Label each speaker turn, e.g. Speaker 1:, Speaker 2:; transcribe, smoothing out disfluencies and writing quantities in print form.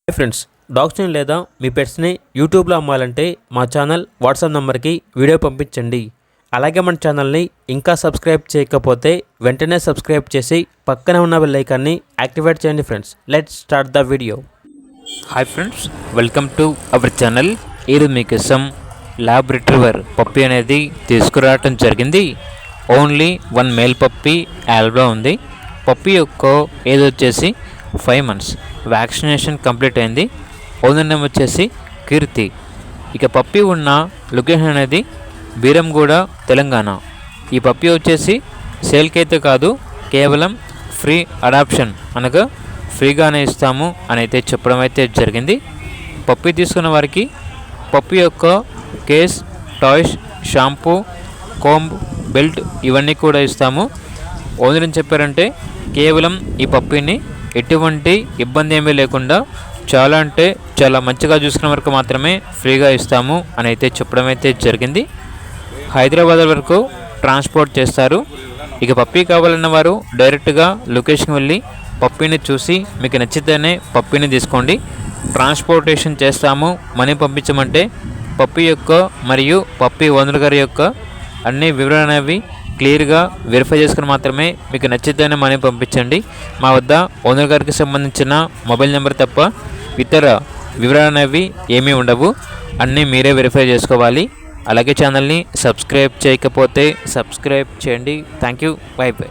Speaker 1: Hi friends, డాగ్స్ని లేదా మీ పెట్స్ని యూట్యూబ్లో అమ్మాలంటే మా ఛానల్ వాట్సాప్ నెంబర్కి వీడియో పంపించండి. అలాగే మన ఛానల్ని ఇంకా సబ్స్క్రైబ్ చేయకపోతే వెంటనే సబ్స్క్రైబ్ చేసి పక్కనే ఉన్న బెల్ ఐకాన్ని యాక్టివేట్ చేయండి. Friends, let's start the video.
Speaker 2: Hi friends, welcome to our channel. ఈరోజు మీకోసం ల్యాబ్ రిట్రీవర్ పప్పీ అనేది తీసుకురావటం జరిగింది. ఓన్లీ 1 మేల్ పప్పీ అవైలబుల్ ఉంది. పప్పీ యొక్క ఏజ్ వచ్చేసి 5 months. వ్యాక్సినేషన్ కంప్లీట్ అయింది. ఓనర్ నేమ్ వచ్చేసి కీర్తి. ఇక పప్పీ ఉన్న లొకేషన్ అనేది బీరంగూడ, తెలంగాణ. ఈ పప్పీ వచ్చేసి సేల్కి అయితే కాదు, కేవలం ఫ్రీ అడాప్షన్ అనగా ఫ్రీగానే ఇస్తాము అని అయితే చెప్పడం అయితే జరిగింది. పప్పీ తీసుకున్న వారికి పప్పీ యొక్క case, toys, shampoo, comb, belt ఇవన్నీ కూడా ఇస్తాము. ఓనర్ ఏం చెప్పారంటే కేవలం ఈ పప్పీని ఎటువంటి ఇబ్బంది ఏమీ లేకుండా చాలా అంటే చాలా మంచిగా చూసుకున్న వరకు మాత్రమే ఫ్రీగా ఇస్తాము అని అయితే చెప్పడం అయితే జరిగింది. హైదరాబాద్ వరకు ట్రాన్స్పోర్ట్ చేస్తారు. ఇక పప్పీ కావాలన్న వారు డైరెక్ట్గా లొకేషన్కి వెళ్ళి పప్పీని చూసి మీకు నచ్చితేనే పప్పీని తీసుకోండి. ట్రాన్స్పోర్టేషన్ చేస్తాము, మనీ పంపించమంటే పప్పీ యొక్క మరియు పప్పీ ఓనర్ గారి యొక్క అన్ని వివరాలు అనేవి క్లియర్గా వెరిఫై చేసుకుని మాత్రమే మీకు నచ్చితేనే మనీ పంపించండి. మా వద్ద ఓనర్ గారికి సంబంధించిన మొబైల్ నెంబర్ తప్ప ఇతర వివరాలు అనేవి ఏమీ ఉండవు. అన్నీ మీరే వెరిఫై చేసుకోవాలి. అలాగే ఛానల్ని సబ్స్క్రైబ్ చేయకపోతే సబ్స్క్రైబ్ చేయండి. Thank you. By by.